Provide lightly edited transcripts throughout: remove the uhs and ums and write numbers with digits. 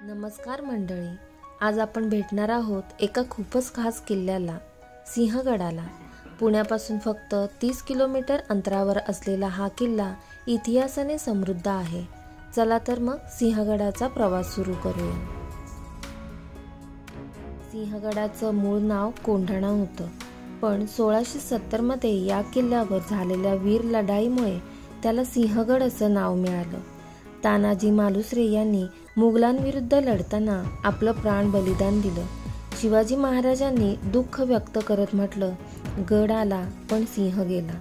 नमस्कार मंडळी, आज आपण भेटणार आहोत एका खूपच खास किल्ल्याला, सिंहगडाला। पुण्यापासून फक्त 30 किलोमीटर अंतरावर असलेला हा किल्ला इतिहासाने समृद्ध आहे। चला तर मग सिंहगडाचा प्रवास सुरू करूया। सिंहगडाचं मूळ नाव कोंढाणा होतं, पण 1670 मध्ये या किल्ल्यावर झालेल्या वीर लढाईमुळे त्याला सिंहगड असं नाव मिळालं। तानाजी मालुसरे यांनी मुघलांविरुद्ध लढताना आपलं प्राण बलिदान दिलं। शिवाजी महाराजांनी दुःख व्यक्त करत म्हटलं, गड आला पण सिंह गेला।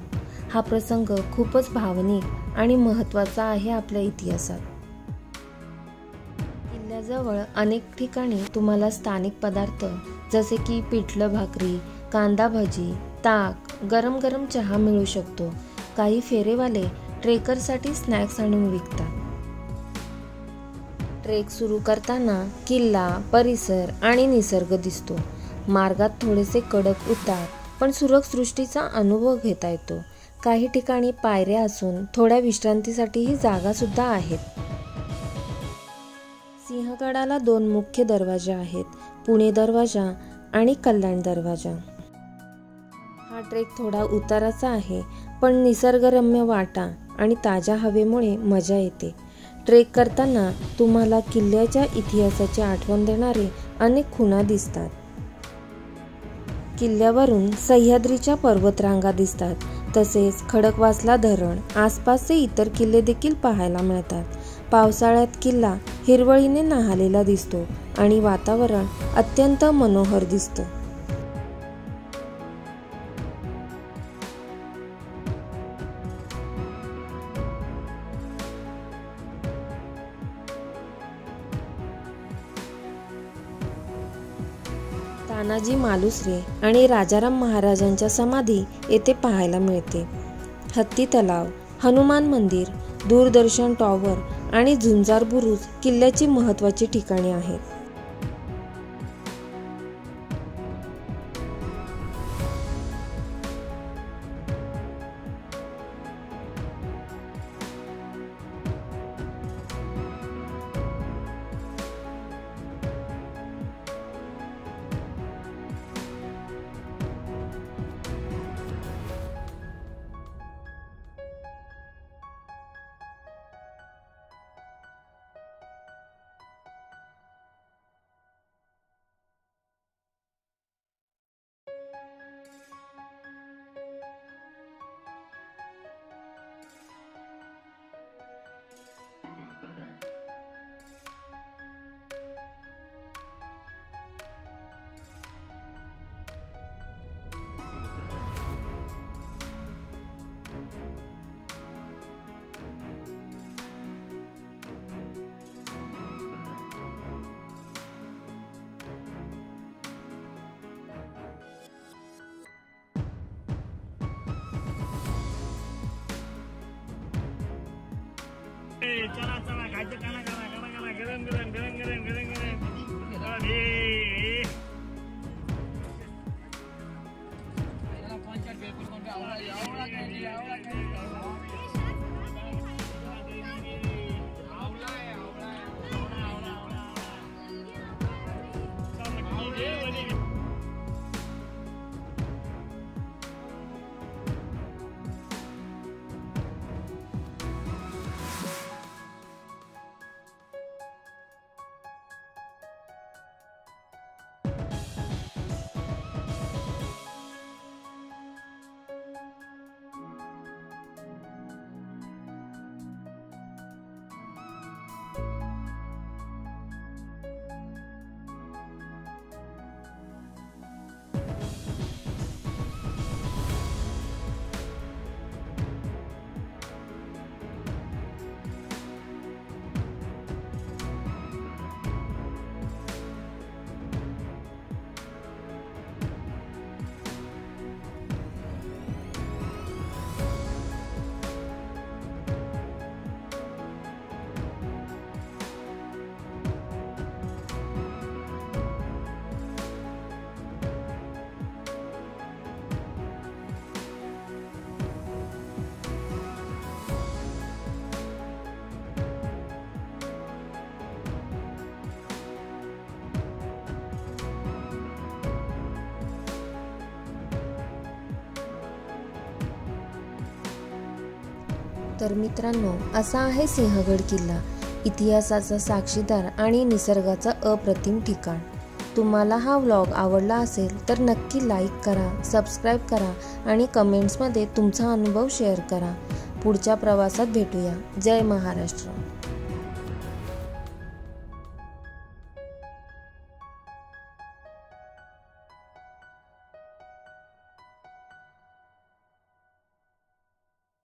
हा प्रसंग खूपच भावनिक आणि महत्त्वाचा आहे आपल्या इतिहासात। किल्ल्याजवळ अनेक ठिकाणी तुम्हाला स्थानिक पदार्थ जसे की पिठलं भाकरी, कांदा भजी, ताक, गरम गरम चहा मिळू शकतो। काही फेरेवाले ट्रेकरसाठी स्नॅक्स आणून विकतात। ट्रेक सुरू करताना किल्ला, परिसर आणि निसर्ग दिसतो। मार्गात थोडेसे कडक उतार पण सुरक सृष्टीचा अनुभव घेता येतो। काही ठिकाणी पायऱ्या असून थोड्या विश्रांतीसाठीही जागा सुद्धा आहेत। सिंहगडाला 2 मुख्य दरवाजे आहेत, पुणे दरवाजा आणि कल्याण दरवाजा। हा ट्रेक थोडा उताराचा आहे, पण निसर्गरम्य वाटा आणि ताज्या हवेमुळे मजा येते। ट्रेक करताना तुम्हाला किल्ल्याच्या इतिहासाची आठवण देणारे अनेक खुणा दिसतात। किल्ल्यावरून सह्याद्रीच्या पर्वतरांगा दिसतात, तसेच खडकवासला धरण, आसपासचे इतर किल्ले देखील पाहायला मिळतात। पावसाळ्यात किल्ला हिरवळीने न्हाहलेला दिसतो आणि वातावरण अत्यंत मनोहर दिसतं। तानाजी मालुसरे आणि राजाराम महाराजांच्या समाधी येथे पाहायला मिळते। हत्ती तलाव, हनुमान मंदिर, दूरदर्शन टॉवर आणि झुंजार बुरुज किल्ल्याची महत्त्वाची ठिकाणे आहेत। चला चला खायचं काना काना काना काना गरम गरम गरम गरम गरम गरम तर मित्रांनो, असा आहे सिंहगड किल्ला, इतिहासाचा साक्षीदार आणि निसर्गाचा अप्रतिम ठिकाण. तुम्हाला हा व्लॉग आवडला असेल तर नक्की लाईक करा, सबस्क्राईब करा आणि कमेंट्समध्ये तुमचा अनुभव शेअर करा. पुढच्या प्रवासात भेटूया. जय महाराष्ट्र.